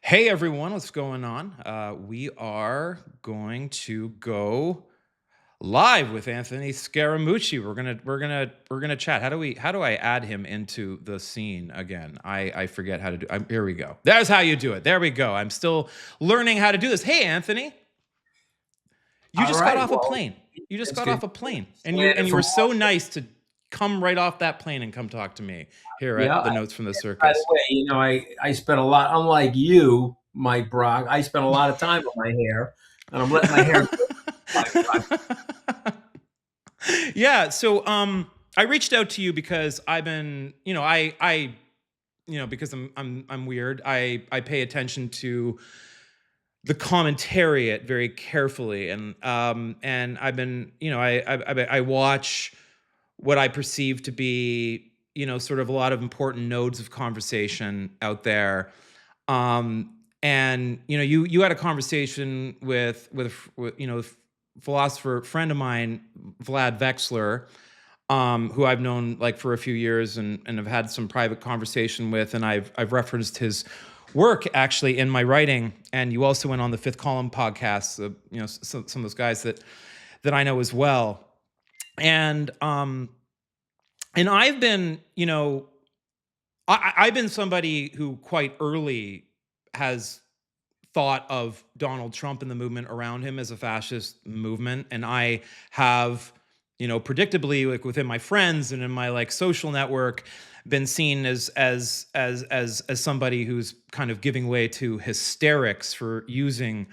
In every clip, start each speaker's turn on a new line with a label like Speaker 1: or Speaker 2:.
Speaker 1: Hey everyone, what's going on? We are going to go live with Anthony Scaramucci. We're gonna chat. How do I add him into the scene again? I forget how to do. Here we go. There's how you do it. There we go. I'm still learning how to do this. Hey Anthony, you
Speaker 2: All
Speaker 1: just got
Speaker 2: right.
Speaker 1: off a
Speaker 2: Well,
Speaker 1: plane. You just
Speaker 2: that's
Speaker 1: got
Speaker 2: good.
Speaker 1: off a plane, and you
Speaker 2: Landed
Speaker 1: and you
Speaker 2: from
Speaker 1: were so
Speaker 2: Washington.
Speaker 1: nice to come right off that plane and come talk to me here
Speaker 2: Yeah.
Speaker 1: at the Notes from the
Speaker 2: By the
Speaker 1: Circus.
Speaker 2: way, I spent a lot, unlike you, Mike Brock, I spent a lot of time on my hair, and I'm letting my hair grow. Mike Brock.
Speaker 1: Yeah, so I reached out to you because I've been, because I'm weird. I pay attention to the commentariat very carefully, and I've been, I watch what I perceive to be, sort of a lot of important nodes of conversation out there. And you had a conversation with philosopher friend of mine, Vlad Vexler, who I've known like for a few years and have had some private conversation with, and I've referenced his work actually in my writing. And you also went on the Fifth Column podcast, some of those guys that I know as well. And I've been, I've been somebody who quite early has thought of Donald Trump and the movement around him as a fascist movement, and I have, predictably, like within my friends and in my like social network, been seen as somebody who's kind of giving way to hysterics for using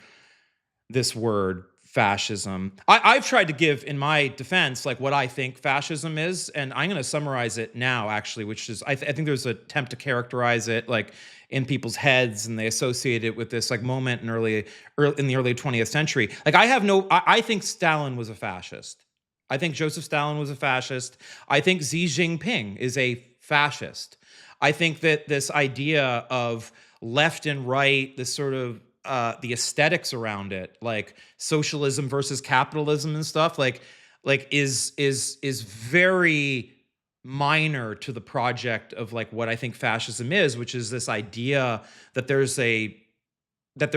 Speaker 1: this word fascism. I've tried to give in my defense like what I think fascism is, and I'm going to summarize it now actually, which is I think there's an attempt to characterize it like in people's heads, and they associate it with this like moment in the early 20th century. Like I think Stalin was a fascist. I think Joseph Stalin was a fascist. I think Xi Jinping is a fascist. I think that this idea of left and right, this sort of the aesthetics around it, like socialism versus capitalism and stuff, is very minor to the project of like what I think fascism is, which is this idea that there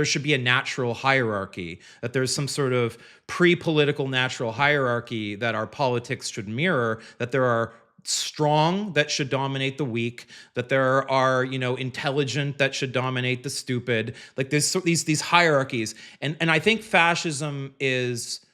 Speaker 1: should be a natural hierarchy, that there's some sort of pre-political natural hierarchy that our politics should mirror, that there are strong that should dominate the weak, that there are, intelligent that should dominate the stupid. Like there's these hierarchies. And I think fascism is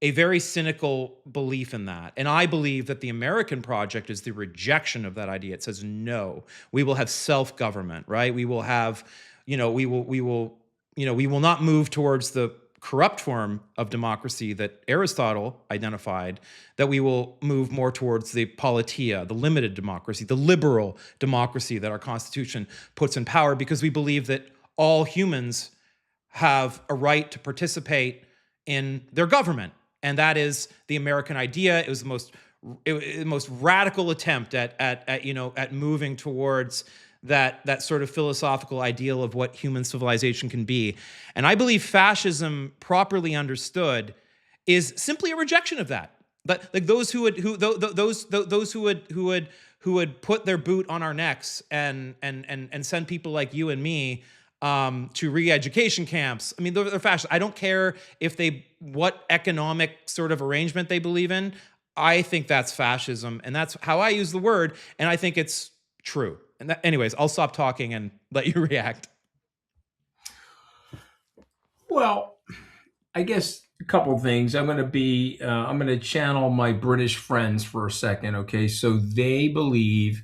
Speaker 1: a very cynical belief in that. And I believe that the American project is the rejection of that idea. It says, no, we will have self-government, right? We will have, we will not move towards the corrupt form of democracy that Aristotle identified, that we will move more towards the politia, the limited democracy, the liberal democracy that our Constitution puts in power, because we believe that all humans have a right to participate in their government. And that is the American idea. It was the most radical attempt at moving towards that sort of philosophical ideal of what human civilization can be. And I believe fascism, properly understood, is simply a rejection of that. But like those who would put their boot on our necks and send people like you and me to re-education camps. I mean, they're fascist. I don't care if what economic sort of arrangement they believe in. I think that's fascism, and that's how I use the word, and I think it's true. And anyways, I'll stop talking and let you react.
Speaker 2: Well, I guess a couple of things. I'm going to channel my British friends for a second. Okay. So they believe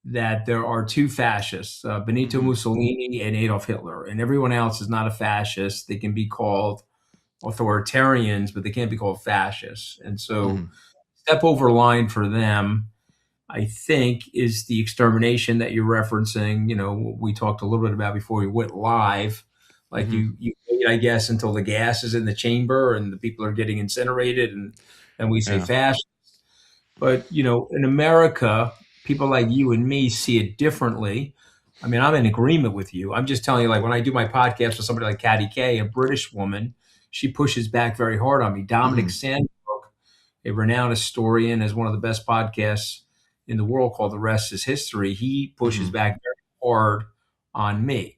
Speaker 2: that there are two fascists, Benito
Speaker 1: Mm-hmm.
Speaker 2: Mussolini and Adolf Hitler, and everyone else is not a fascist. They can be called authoritarians, but they can't be called fascists. And so,
Speaker 1: Mm-hmm.
Speaker 2: step over line for them, I think, is the extermination that you're referencing. We talked a little bit about before we went live. Like
Speaker 1: Mm-hmm.
Speaker 2: you wait, I guess, until the gas is in the chamber and the people are getting incinerated, and then we say
Speaker 1: Yeah.
Speaker 2: fascist. But in America, people like you and me see it differently. I mean, I'm in agreement with you. I'm just telling you, like when I do my podcast with somebody like Katty Kay, a British woman, she pushes back very hard on me. Dominic
Speaker 1: Mm-hmm.
Speaker 2: Sandbrook, a renowned historian, has one of the best podcasts in the world called The Rest is History. He pushes
Speaker 1: Mm-hmm.
Speaker 2: back very hard on me.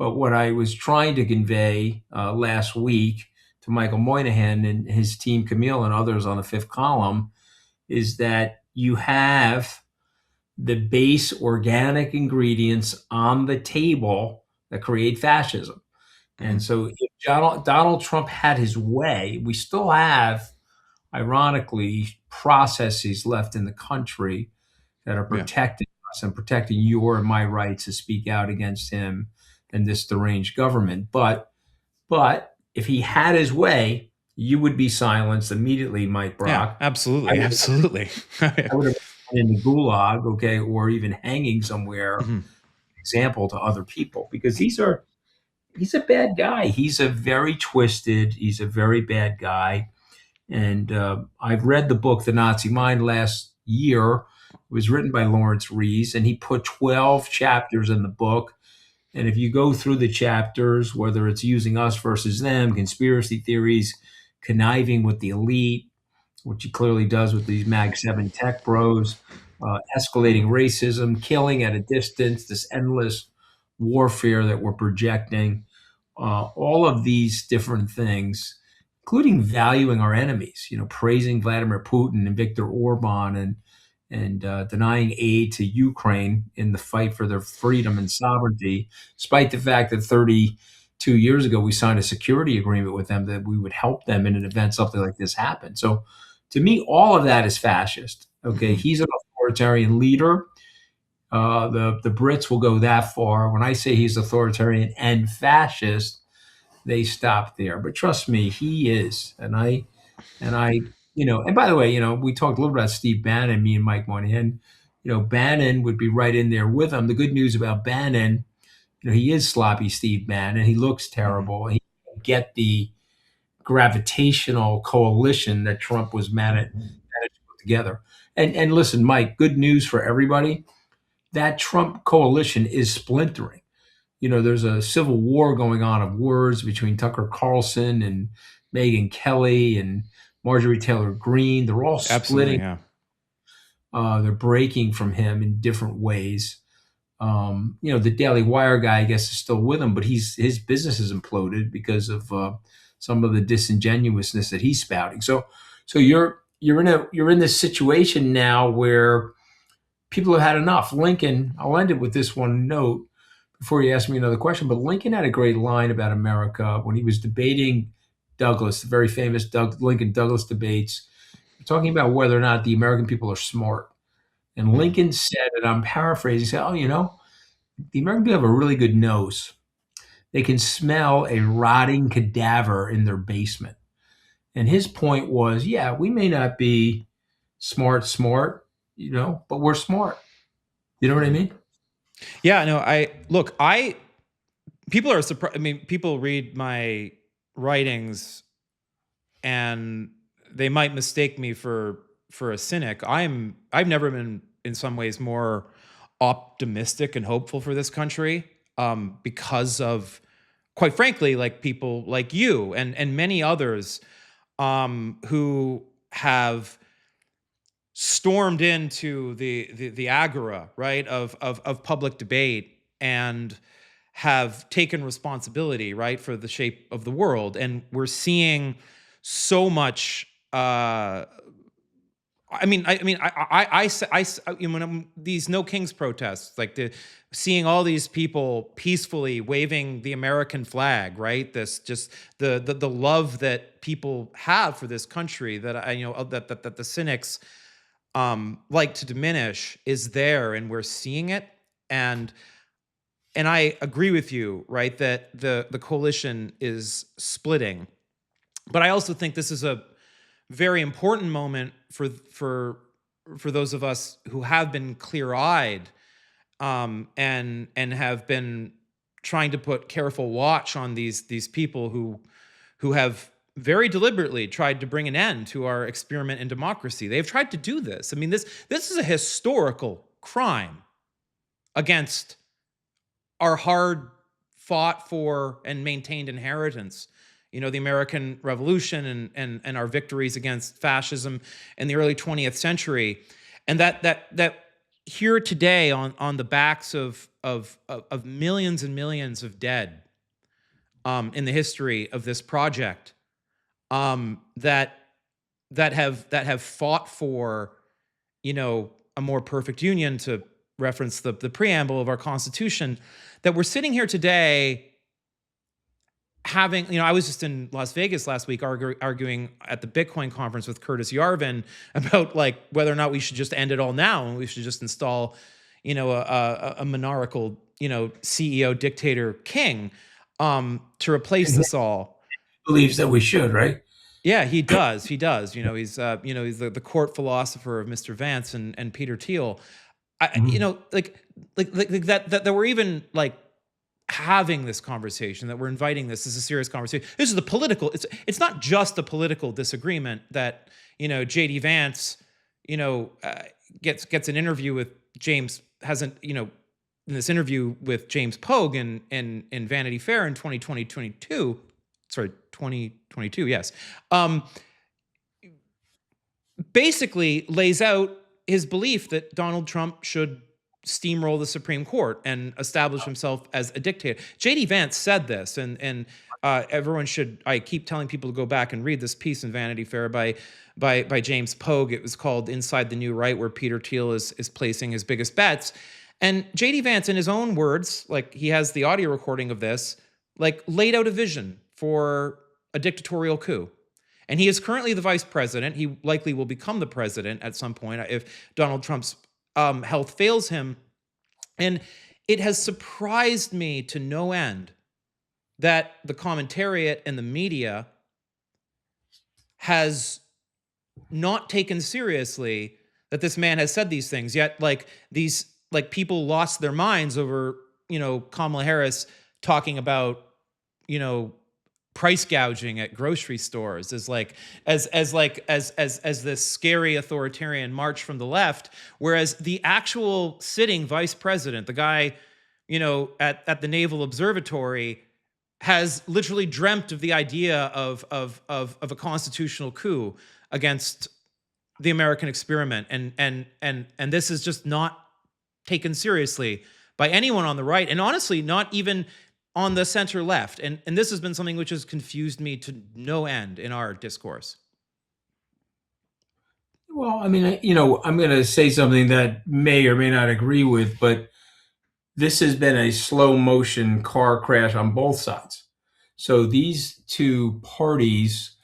Speaker 2: But what I was trying to convey last week to Michael Moynihan and his team, Camille and others on the fifth column, is that you have the base organic ingredients on the table that create fascism. And
Speaker 1: Mhm.
Speaker 2: so if Donald Trump had his way, we still have, ironically, processes left in the country that are
Speaker 1: Yeah.
Speaker 2: protecting us and protecting your and my rights to speak out against him and this deranged government. But if he had his way, you would be silenced immediately, Mike
Speaker 1: Yeah,
Speaker 2: Brock. I
Speaker 1: absolutely,
Speaker 2: would
Speaker 1: absolutely.
Speaker 2: I would have been in the gulag, okay, or even hanging somewhere,
Speaker 1: Mhm.
Speaker 2: example to other people, because he's a bad guy. He's a very twisted, he's a very bad guy. And I've read the book, The Nazi Mind, last year. It was written by Lawrence Rees, and he put 12 chapters in the book. And if you go through the chapters, whether it's using us versus them, conspiracy theories, conniving with the elite, which he clearly does with these Mag 7 tech bros, escalating racism, killing at a distance, this endless warfare that we're projecting, all of these different things, including valuing our enemies, praising Vladimir Putin and Viktor Orban and denying aid to Ukraine in the fight for their freedom and sovereignty, despite the fact that 32 years ago we signed a security agreement with them that we would help them in an event something like this happened. So, to me, all of that is fascist. Okay,
Speaker 1: Mhm.
Speaker 2: he's an authoritarian leader. The Brits will go that far. When I say he's authoritarian and fascist, they stop there. But trust me, he is. And by the way, we talked a little about Steve Bannon, me and Mike Moynihan. Bannon would be right in there with him. The good news about Bannon, he is sloppy Steve Bannon. He looks
Speaker 1: Mhm.
Speaker 2: terrible. He can't get the gravitational coalition that Trump was managed to put together. And listen, Mike, good news for everybody. That Trump coalition is splintering. There's a civil war going on of words between Tucker Carlson and Megyn Kelly and Marjorie Taylor Greene. They're all
Speaker 1: Absolutely,
Speaker 2: splitting.
Speaker 1: yeah.
Speaker 2: They're breaking from him in different ways. The Daily Wire guy, I guess, is still with him, but his business has imploded because of some of the disingenuousness that he's spouting. So you're in this situation now where people have had enough. Lincoln, I'll end it with this one note before you ask me another question. But Lincoln had a great line about America when he was debating Douglas, the very famous Lincoln Douglas debates, talking about whether or not the American people are smart. And
Speaker 1: Mhm.
Speaker 2: Lincoln said, and I'm paraphrasing, he said, "Oh, the American people have a really good nose. They can smell a rotting cadaver in their basement." And his point was, yeah, we may not be smart, but we're smart. You know what I
Speaker 1: Mhm.
Speaker 2: mean?
Speaker 1: Yeah, no, I look, I people are surprised. I mean, people read my writings and they might mistake me for a cynic. I've never been in some ways more optimistic and hopeful for this country because of, quite frankly, like people like you and many others who have stormed into the agora, right, of public debate and have taken responsibility, right, for the shape of the world. And we're seeing so much when these No Kings protests, like seeing all these people peacefully waving the American flag, right? This just the love that people have for this country that that the cynics like to diminish is there, and we're seeing it. and and I agree with you, right, that the coalition is splitting, but I also think this is a very important moment for those of us who have been clear-eyed and have been trying to put careful watch on these people who have very deliberately tried to bring an end to our experiment in democracy. They've tried to do this. I mean, this is a historical crime against our hard fought for and maintained inheritance. The American Revolution and our victories against fascism in the early 20th century. And that here today on the backs of millions and millions of dead in the history of this project, that that have fought for, a more perfect union, to reference the preamble of our Constitution, that we're sitting here today having, I was just in Las Vegas last week arguing at the Bitcoin conference with Curtis Yarvin about like whether or not we should just end it all now and we should just install, a monarchical, CEO dictator king, to replace
Speaker 2: And he
Speaker 1: this all.
Speaker 2: believes that we should, right?
Speaker 1: Yeah, he does. He does. He's the court philosopher of Mr. Vance and Peter Thiel.
Speaker 2: Mhm.
Speaker 1: Like that we're even like having this conversation, that we're inviting this is a serious conversation. This is the political. It's not just a political disagreement that, JD Vance, you know uh, gets an interview with James hasn't in this interview with James Pogue in Vanity Fair in 2022, sorry, 2022, yes, um, basically lays out his belief that Donald Trump should steamroll the Supreme Court and establish himself as a dictator. JD Vance said this, and everyone should. I keep telling people to go back and read this piece in Vanity Fair by James Pogue. It was called "Inside the New Right," where Peter Thiel is placing his biggest bets. And JD Vance, in his own words, like he has the audio recording of this, like laid out a vision for a dictatorial coup. And he is currently the vice president. He likely will become the president at some point if Donald Trump's health fails him. And it has surprised me to no end that the commentariat and the media has not taken seriously that this man has said these things. Yet, like people lost their minds over Kamala Harris talking about you know price gouging at grocery stores as like as this scary authoritarian march from the left, whereas the actual sitting vice president, the guy at the Naval Observatory, has literally dreamt of the idea of a constitutional coup against the American experiment, and this is just not taken seriously by anyone on the right, and honestly, not even on the center left. And this has been something which has confused me to no end in our discourse.
Speaker 2: Well, I mean, I'm going to say something that may or may not agree with, but this has been a slow motion car crash on both sides. So these two parties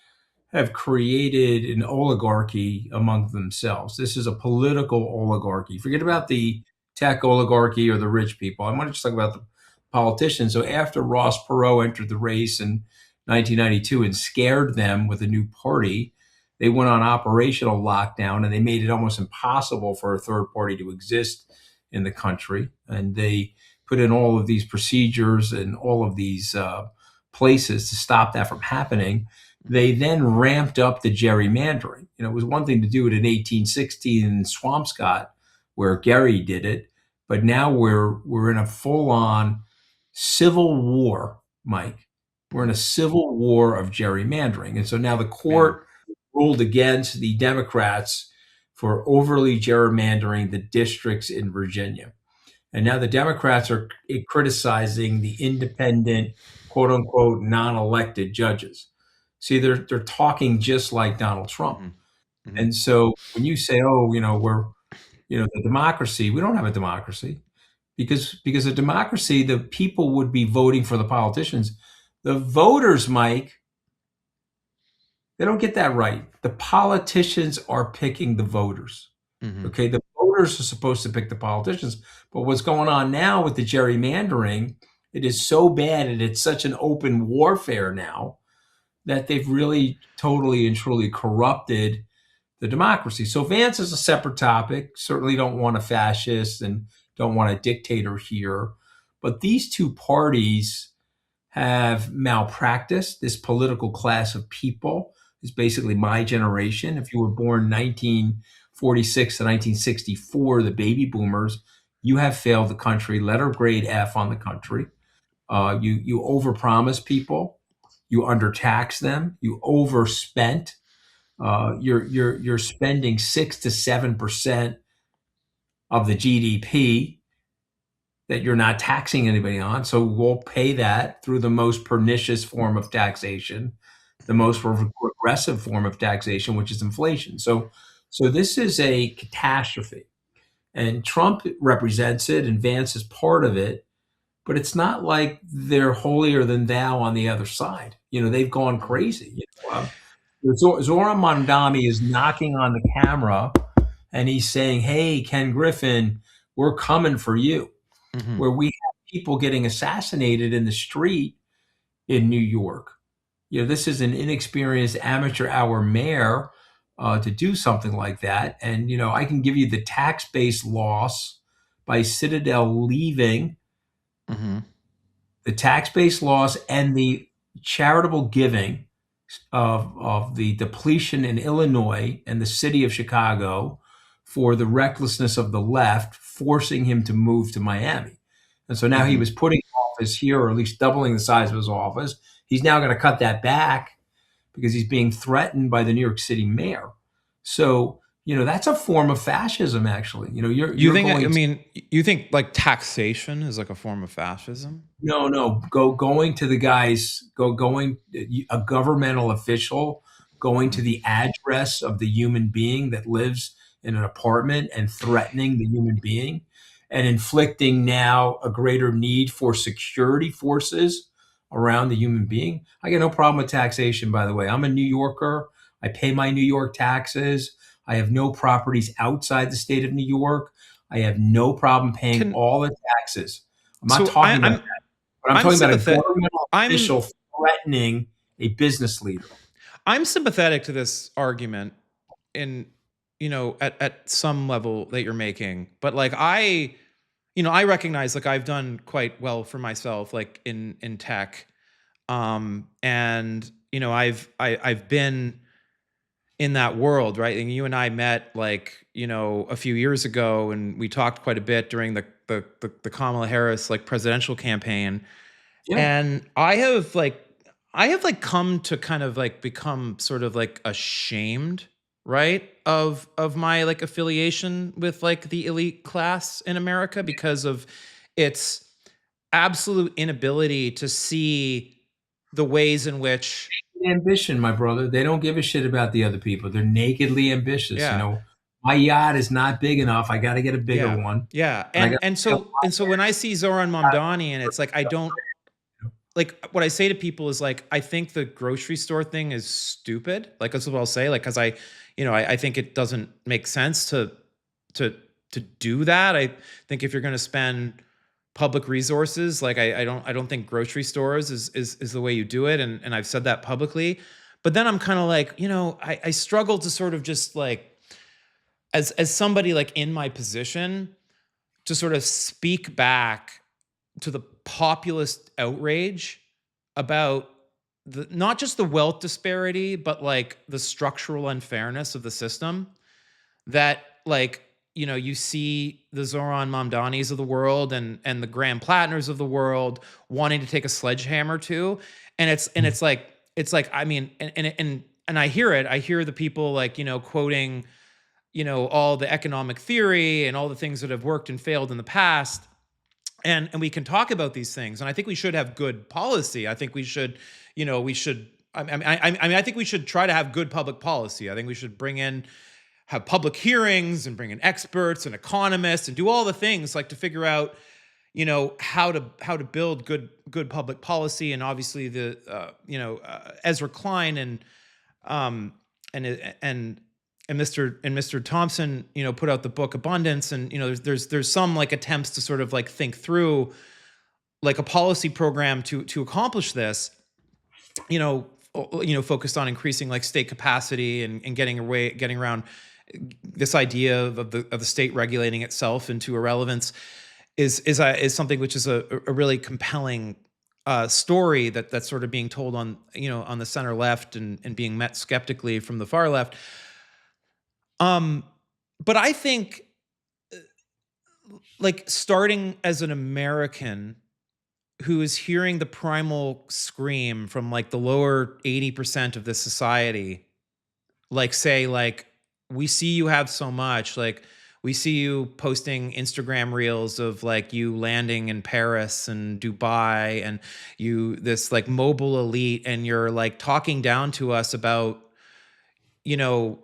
Speaker 2: have created an oligarchy among themselves. This is a political oligarchy. Forget about the tech oligarchy or the rich people. I want to just talk about the politicians. So after Ross Perot entered the race in 1992 and scared them with a new party, they went on operational lockdown and they made it almost impossible for a third party to exist in the country. And they put in all of these procedures and all of these places to stop that from happening. They then ramped up the gerrymandering. It was one thing to do it in 1816 in Swampscott, where Gary did it, but now we're in a full-on civil war, Mike. We're in a civil war of gerrymandering, and so now the
Speaker 1: Yeah.
Speaker 2: court ruled against the Democrats for overly gerrymandering the districts in Virginia. And now the Democrats are criticizing the independent, quote unquote, non elected judges. See, they're talking just like Donald Trump.
Speaker 1: Hmm. Hmm.
Speaker 2: And so when you say, oh, we're, the democracy, we don't have a democracy because a democracy, the people would be voting for the politicians. The voters, Mike, they don't get that right. The politicians are picking the voters.
Speaker 1: Hmm.
Speaker 2: Okay, the voters are supposed to pick the politicians, but what's going on now with the gerrymandering, it is so bad and it's such an open warfare now that they've really totally and truly corrupted the democracy. So Vance is a separate topic. Certainly don't want a fascist and don't want a dictator here. But these two parties have malpracticed. This political class of people is basically my generation. If you were born 1946 to 1964, the baby boomers, you have failed the country, letter grade F on the country. You overpromise people, you undertax them, you overspent. You're spending 6 to 7% of the GDP that you're not taxing anybody on. So we'll pay that through the most pernicious form of taxation, the most regressive form of taxation, which is inflation. So this is a catastrophe. And Trump represents it, and Vance is part of it, but it's not like they're holier than thou on the other side. They've gone
Speaker 1: Mhm.
Speaker 2: crazy. Zoran Mondami is knocking on the camera and he's saying, "Hey, Ken Griffin, we're coming for you."
Speaker 1: Mhm.
Speaker 2: Where we have people getting assassinated in the street in New York. This is an inexperienced amateur hour mayor to do something like that. And, I can give you the tax base loss by Citadel leaving,
Speaker 1: Mhm.
Speaker 2: the tax base loss and the charitable giving of the depletion in Illinois and the city of Chicago for the recklessness of the left, forcing him to move to Miami. And so now he
Speaker 1: Mhm.
Speaker 2: was putting office here, or at least doubling the size of his office. He's now going to cut that back because he's being threatened by the New York City mayor. So, that's a form of fascism, actually.
Speaker 1: You
Speaker 2: You're
Speaker 1: think I
Speaker 2: going to
Speaker 1: mean, you think like taxation is like a form of fascism?
Speaker 2: no, going to the guys, going a governmental official going to
Speaker 1: Mhm.
Speaker 2: the address of the human being that lives in an apartment and threatening the human being and inflicting now a greater need for security forces around the human being. I got no problem with taxation, by the way. I'm a New Yorker. I pay my New York taxes. I have no properties outside the state of New York. I have no problem paying
Speaker 1: Can
Speaker 2: all the taxes. I'm not
Speaker 1: so
Speaker 2: talking about, but I'm
Speaker 1: I'm
Speaker 2: talking about a
Speaker 1: sympathetic.
Speaker 2: governmental
Speaker 1: I'm
Speaker 2: official threatening a business leader.
Speaker 1: I'm sympathetic to this argument in at some level that you're making, but like I recognize like I've done quite well for myself like in tech, and I've been in that world, right? And you and I met like a few years ago, and we talked quite a bit during the Kamala Harris like presidential campaign.
Speaker 2: Yeah.
Speaker 1: And I have like come to kind of like become sort of like ashamed, right? Of my like affiliation with like the elite class in America because of its absolute inability to see the ways in which
Speaker 2: Ambition, my brother. They don't give a shit about the other people. They're nakedly ambitious.
Speaker 1: yeah,
Speaker 2: My yacht is not big enough. I got to get a bigger
Speaker 1: yeah,
Speaker 2: one.
Speaker 1: yeah.
Speaker 2: And I got
Speaker 1: And
Speaker 2: to pay a lot
Speaker 1: so when I see Zoran Mamdani and it's like I don't
Speaker 2: more.
Speaker 1: like what I say to people is like, I think the grocery store thing is stupid. Like that's what I'll say. Like, cause I think it doesn't make sense to to do that. I think if you're gonna spend public resources, like I don't think grocery stores is the way you do it. And I've said that publicly. But then I'm kind of like, I struggle to sort of just like as somebody like in my position to sort of speak back to the populist outrage about not just the wealth disparity, but like the structural unfairness of the system that like you see the Zoran Mamdanis of the world and the Graham Plattners of the world wanting to take a sledgehammer to, and it's like I mean and I hear the people like quoting all the economic theory and all the things that have worked and failed in the past, and we can talk about these things, and I think we should have good policy. I think we should we should I mean I think we should try to have good public policy. I think we should have public hearings and bring in experts and economists and do all the things like to figure out how to build good public policy. And obviously the Ezra Klein um and and Mr. Thompson, put out the book Abundance, and there's some like attempts to sort of like think through like a policy program to accomplish this, focused on increasing like state capacity and getting around this idea of the state regulating itself into irrelevance is something which is a really compelling story that's sort of being told on the center left and being met skeptically from the far left. Um, but I think like starting as an American who is hearing the primal scream from like the lower 80% of this society, like say like we see you have so much, like we see you posting Instagram reels of like you landing in Paris and Dubai and you this like mobile elite, and you're like talking down to us about, you know,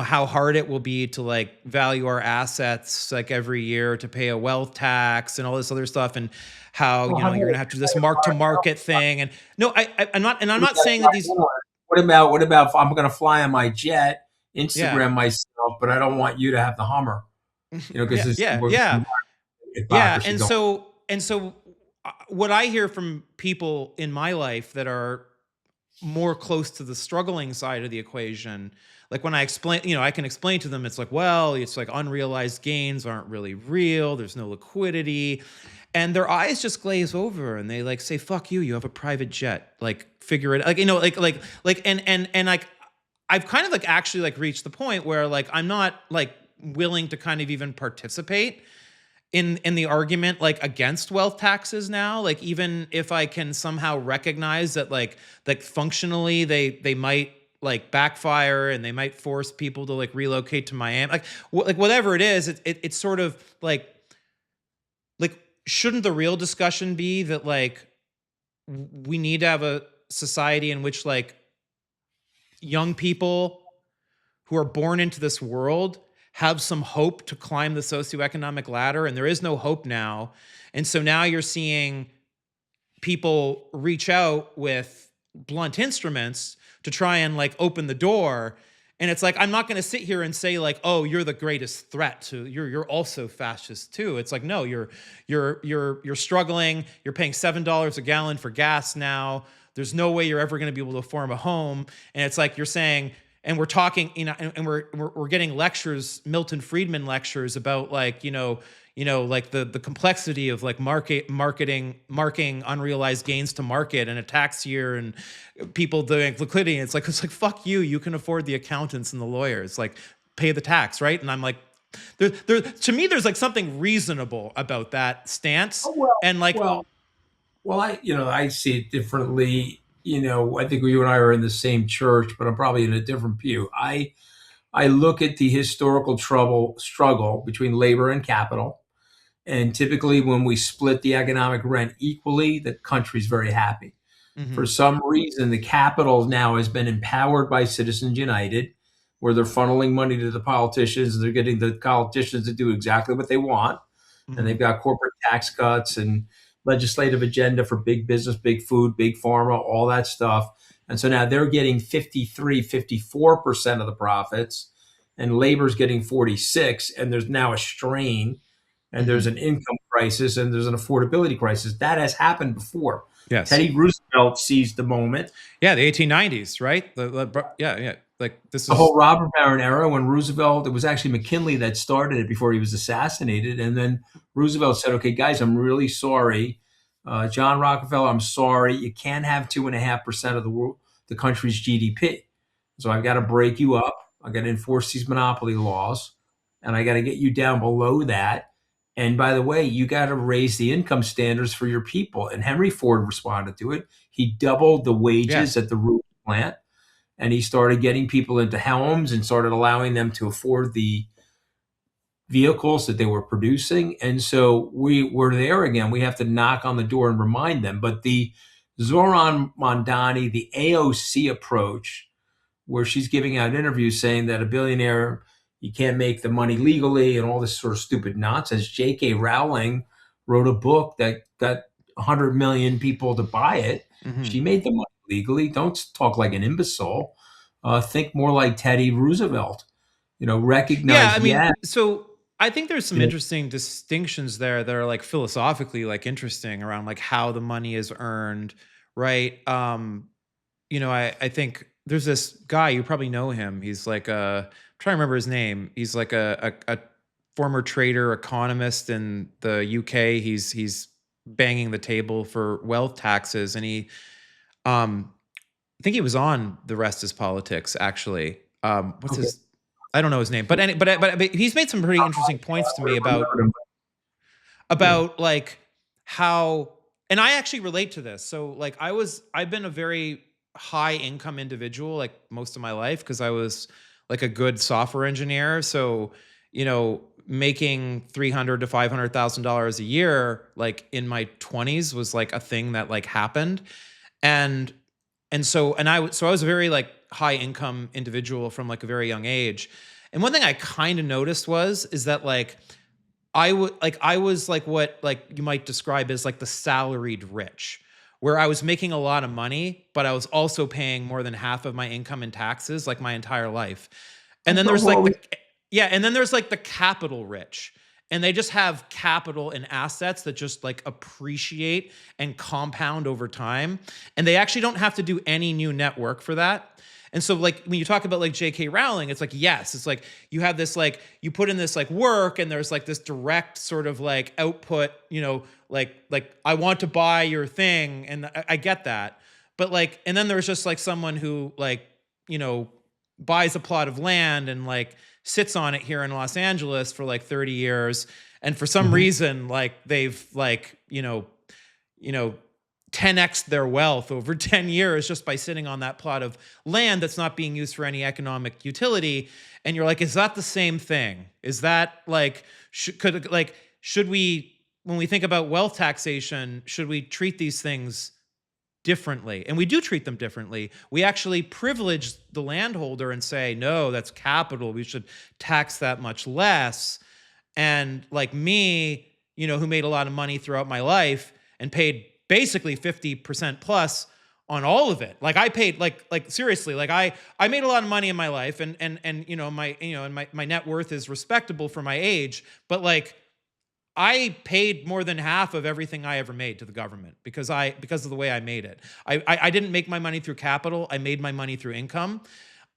Speaker 1: how hard it will be to like value our assets like every year to pay a wealth tax and all this other stuff, and how,
Speaker 2: Well, how
Speaker 1: you're
Speaker 2: about
Speaker 1: gonna have to do this mark to market thing. And no, I'm not, and I'm
Speaker 2: what
Speaker 1: not
Speaker 2: about
Speaker 1: saying that these,
Speaker 2: what about if I'm going to fly on my jet,
Speaker 1: yeah,
Speaker 2: Instagram myself, but I don't want you to have the Hummer, because
Speaker 1: yeah,
Speaker 2: this
Speaker 1: yeah,
Speaker 2: we're
Speaker 1: yeah, yeah.
Speaker 2: hypocrisy
Speaker 1: And
Speaker 2: going.
Speaker 1: so what I hear from people in my life that are more close to the struggling side of the equation, like when I explain, I can explain to them, it's like, well, it's like unrealized gains aren't really real, there's no liquidity, and their eyes just glaze over and they like say, fuck you, you have a private jet, like figure it, like, and like I've kind of like actually like reached the point where like I'm not like willing to kind of even participate in the argument like against wealth taxes now, like even if I can somehow recognize that like functionally they might like backfire and they might force people to like relocate to Miami, like like whatever it is, it's sort of like shouldn't the real discussion be that like we need to have a society in which like young people who are born into this world have some hope to climb the socioeconomic ladder, and there is no hope now. And so now you're seeing people reach out with blunt instruments to try and like open the door. And it's like, I'm not going to sit here and say like, oh, you're the greatest threat to, you're also fascist too. It's like, no, you're struggling, you're paying $7 a gallon for gas now, there's no way you're ever going to be able to form a home. And it's like you're saying, and we're talking, and we're getting lectures, Milton Friedman lectures about like, like the complexity of like marking unrealized gains to market and a tax year and people doing liquidity. It's like fuck you, you can afford the accountants and the lawyers, like pay the tax, right? And I'm like, there to me there's like something reasonable about that stance.
Speaker 2: Oh, well,
Speaker 1: And like,
Speaker 2: well, I see it differently. I think you and I are in the same church, but I'm probably in a different pew. I look at the historical struggle between labor and capital, and typically when we split the economic rent equally, the country's very happy. For
Speaker 1: mhm,
Speaker 2: some reason, the capital now has been empowered by Citizens United, where they're funneling money to the politicians, and they're getting the politicians to do exactly what they want. And they've
Speaker 1: mhm,
Speaker 2: got corporate tax cuts and legislative agenda for big business, big food, big pharma, all that stuff. And so now they're getting 53, 54% of the profits, and labor's getting 46. And there's now a strain, and there's
Speaker 1: mhm.
Speaker 2: an income crisis, and there's an affordability crisis. That has happened before.
Speaker 1: Yes.
Speaker 2: Teddy Roosevelt seized the moment.
Speaker 1: Yeah, the 1890s, right? Yeah, yeah. Like this
Speaker 2: The whole
Speaker 1: is.
Speaker 2: robber baron era, when Roosevelt, it was actually McKinley that started it before he was assassinated. And then Roosevelt said, okay, guys, I'm really sorry. John Rockefeller, I'm sorry. You can't have 2.5% of the country's GDP. So I've got to break you up. I got to enforce these monopoly laws, and I got to get you down below that. And by the way, you got to raise the income standards for your people. And Henry Ford responded to it. He doubled the wages
Speaker 1: Yes.
Speaker 2: at the Ruhr plant, and he started getting people into homes and started allowing them to afford the vehicles that they were producing. And so we're there again. We have to knock on the door and remind them. But the Zoran Mondani, the AOC approach, where she's giving out interviews saying that a billionaire, you can't make the money legally and all this sort of stupid nonsense. J.K. Rowling wrote a book that got 100 million people to buy it. She
Speaker 1: Mhm.
Speaker 2: made the money legally. Don't talk like an imbecile. Think more like Teddy Roosevelt.
Speaker 1: Yeah,
Speaker 2: Recognize,
Speaker 1: I mean,
Speaker 2: yeah,
Speaker 1: so I think there's some
Speaker 2: you know,
Speaker 1: interesting distinctions there that are like philosophically like interesting around like how the money is earned, right? I think there's this guy, you probably know him. He's like I'm trying to remember his name. He's like a former trader economist in the UK. He's banging the table for wealth taxes, and he um I think he was on The Rest Is Politics, actually. What's
Speaker 2: okay.
Speaker 1: his? I don't know his name, but but he's made some pretty interesting points to
Speaker 2: I would
Speaker 1: me
Speaker 2: have remembered him. Yeah.
Speaker 1: about like how, and I actually relate to this. So like I've been a very high income individual like most of my life because I was like a good software engineer. So making 300 to $500,000 a year, like in my 20s, was like a thing that like happened. And I was a very like high income individual from like a very young age. And one thing I kind of noticed is that like I was like what like you might describe as like the salaried rich, where I was making a lot of money, but I was also paying more than half of my income in taxes like my entire life. And then there's like
Speaker 2: Well,
Speaker 1: the yeah, and then there's like the capital rich. And they just have capital and assets that just like appreciate and compound over time. And they actually don't have to do any new network for that. And so like when you talk about like JK Rowling, it's like, yes, it's like you have this like you put in this like work and there's like this direct sort of like output, like I want to buy your thing, and I get that. But like and then there's just like someone who like, you know, buys a plot of land and like sits on it here in Los Angeles for like 30 years, and for some
Speaker 2: mhm.
Speaker 1: reason like they've like, you know 10x their wealth over 10 years just by sitting on that plot of land that's not being used for any economic utility. And you're like, is that the same thing? Is that like should we, when we think about wealth taxation, should we treat these things differently? And we do treat them differently. We actually privilege the landholder and say, no, that's capital, we should tax that much less. And like me, who made a lot of money throughout my life and paid basically 50% plus on all of it. Like I paid like seriously, like I made a lot of money in my life, and my net worth is respectable for my age, but like I paid more than half of everything I ever made to the government because of the way I made it. I didn't make my money through capital. I made my money through income.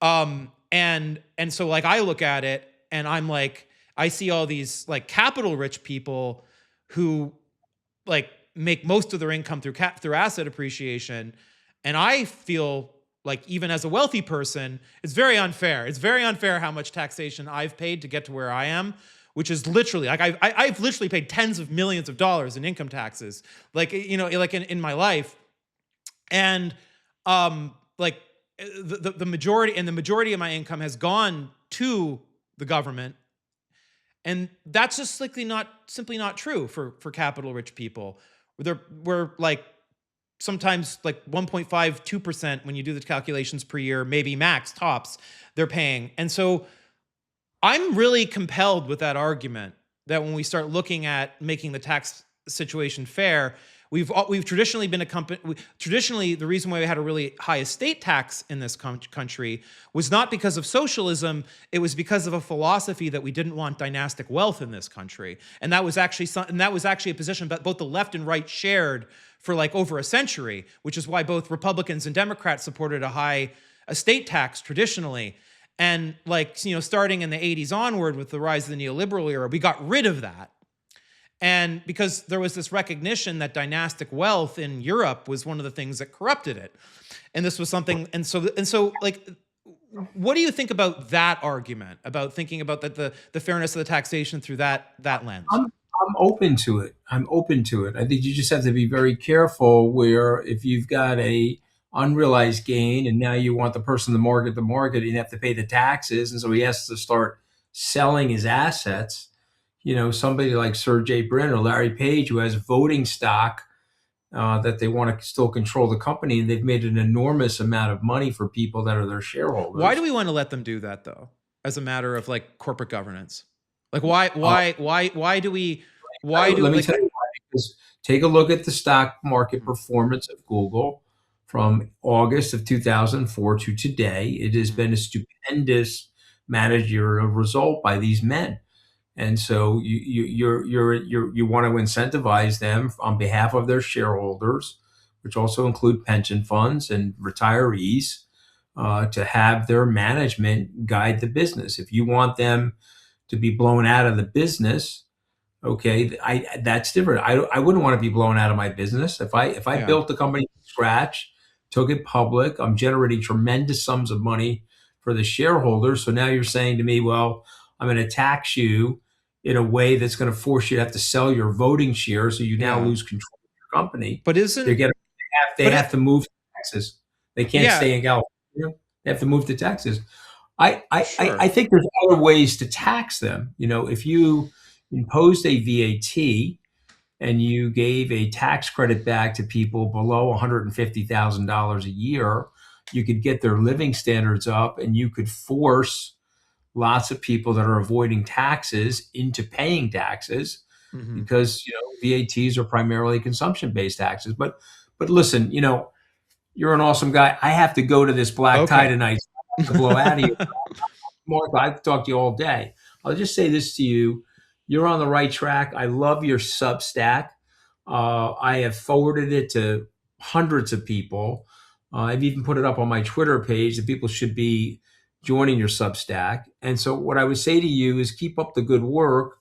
Speaker 1: And so like I look at it and I'm like, I see all these like capital rich people who like make most of their income through asset appreciation. And I feel like even as a wealthy person, it's very unfair. It's very unfair how much taxation I've paid to get to where I am, which is literally like I've literally paid tens of millions of dollars in income taxes, like like in my life. And like the majority of my income has gone to the government, and that's just simply not true for capital rich people. We're like sometimes like 1.52% when you do the calculations per year, maybe max tops they're paying. And so I'm really compelled with that argument that when we start looking at making the tax situation fair, we've traditionally been a company. Traditionally, the reason why we had a really high estate tax in this country was not because of socialism; it was because of a philosophy that we didn't want dynastic wealth in this country, and that was actually a position that both the left and right shared for like over a century, which is why both Republicans and Democrats supported a high estate tax traditionally. And like, starting in the 80s onward with the rise of the neoliberal era, we got rid of that. And because there was this recognition that dynastic wealth in Europe was one of the things that corrupted it. And this was something, and so like, what do you think about that argument, about thinking about the fairness of the taxation through that lens?
Speaker 2: I'm open to it. I'm open to it. I think you just have to be very careful where if you've got a unrealized gain and now you want the person to market the market, you have to pay the taxes, and so he has to start selling his assets. Somebody like Sergey Brin or Larry Page who has voting stock that they want to still control the company, and they've made an enormous amount of money for people that are their
Speaker 1: Why do
Speaker 2: shareholders.
Speaker 1: we want to let them do that though, as a matter of like corporate governance? Like
Speaker 2: Uh,
Speaker 1: why do we why do
Speaker 2: Let me
Speaker 1: like
Speaker 2: tell you why. Because take a look at the stock market
Speaker 1: Mhm,
Speaker 2: performance of Google from August of 2004 to today. It has
Speaker 1: mhm.
Speaker 2: been a stupendous managerial result by these men. And so you want to incentivize them on behalf of their shareholders, which also include pension funds and retirees, to have their management guide the business. If you want them to be blown out of the business, okay, that's different. I wouldn't want to be blown out of my business. If I
Speaker 1: Yeah.
Speaker 2: built the company from scratch, took it public, I'm generating tremendous sums of money for the shareholders. So now you're saying to me, well, I'm going to tax you in a way that's going to force you to have to sell your voting shares, so you now
Speaker 1: Yeah.
Speaker 2: lose control of your company.
Speaker 1: But
Speaker 2: They're
Speaker 1: isn't
Speaker 2: getting they
Speaker 1: but
Speaker 2: have
Speaker 1: it
Speaker 2: to move to Texas. They can't
Speaker 1: yeah,
Speaker 2: stay in California. They have to move to Texas. I
Speaker 1: Sure.
Speaker 2: think there's other ways to tax them. If you imposed a VAT and you gave a tax credit back to people below $150,000 a year, you could get their living standards up, and you could force lots of people that are avoiding taxes into paying taxes,
Speaker 1: Mhm.
Speaker 2: because VATs are primarily consumption-based taxes. But listen, you're an awesome guy. I have to go to this black tie
Speaker 1: Okay.
Speaker 2: tonight. So I have to blow out of here. Mark, I could talk to you all day. I'll just say this to you. You're on the right track. I love your Substack. I have forwarded it to hundreds of people. I've even put it up on my Twitter page that people should be joining your Substack. And so, what I would say to you is keep up the good work.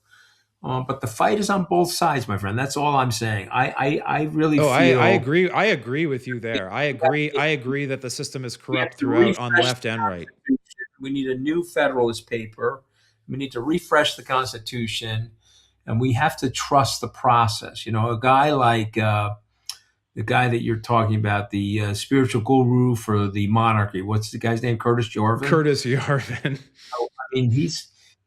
Speaker 2: But the fight is on both sides, my friend. That's all I'm saying. I really
Speaker 1: Oh, I
Speaker 2: feel
Speaker 1: agree. I agree with you there. I agree.
Speaker 2: we
Speaker 1: I agree that the system is
Speaker 2: have
Speaker 1: corrupt
Speaker 2: to
Speaker 1: throughout on
Speaker 2: refresh
Speaker 1: left
Speaker 2: the
Speaker 1: and right.
Speaker 2: Constitution. We need a new Federalist paper. We need to refresh the Constitution, and we have to trust the process. A guy like the guy that you're talking about, the spiritual guru for the monarchy. What's the guy's name? Curtis Jordan.
Speaker 1: Curtis Yarvin.
Speaker 2: I mean,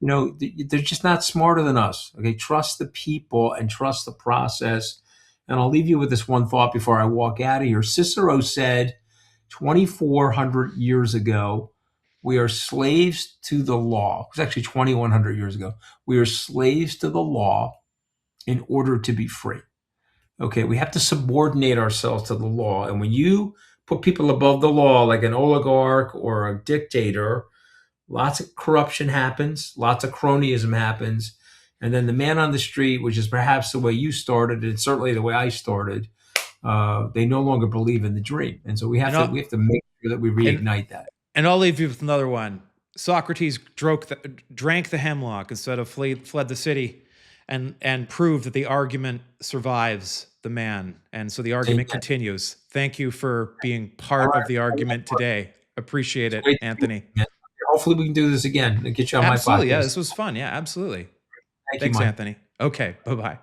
Speaker 2: they're just not smarter than us. Okay, trust the people and trust the process. And I'll leave you with this one thought before I walk out of here. Cicero said 2,400 years ago, we are slaves to the law. It was actually 2,100 years ago. We are slaves to the law in order to be free. Okay, we have to subordinate ourselves to the law. And when you put people above the law, like an oligarch or a dictator, lots of corruption happens, lots of cronyism happens. And then the man on the street, which is perhaps the way you started, and certainly the way I started, they no longer believe in the dream. And so we
Speaker 1: And
Speaker 2: have to
Speaker 1: I'll
Speaker 2: we have to make sure that we
Speaker 1: and
Speaker 2: reignite that.
Speaker 1: and I'll leave you with another one. Socrates drank the hemlock instead of fled the city, and proved that the argument survives the man, and so the argument
Speaker 2: Amen.
Speaker 1: continues. Thank you for being
Speaker 2: All
Speaker 1: part of
Speaker 2: right.
Speaker 1: the argument today. Appreciate
Speaker 2: It's
Speaker 1: it,
Speaker 2: great to meet
Speaker 1: Anthony.
Speaker 2: you, man. Hopefully we can do this again and get you on my
Speaker 1: Absolutely, yeah,
Speaker 2: podcast.
Speaker 1: this was fun. Yeah, absolutely.
Speaker 2: Thank you,
Speaker 1: Thanks,
Speaker 2: Mike.
Speaker 1: Anthony. Okay, bye bye.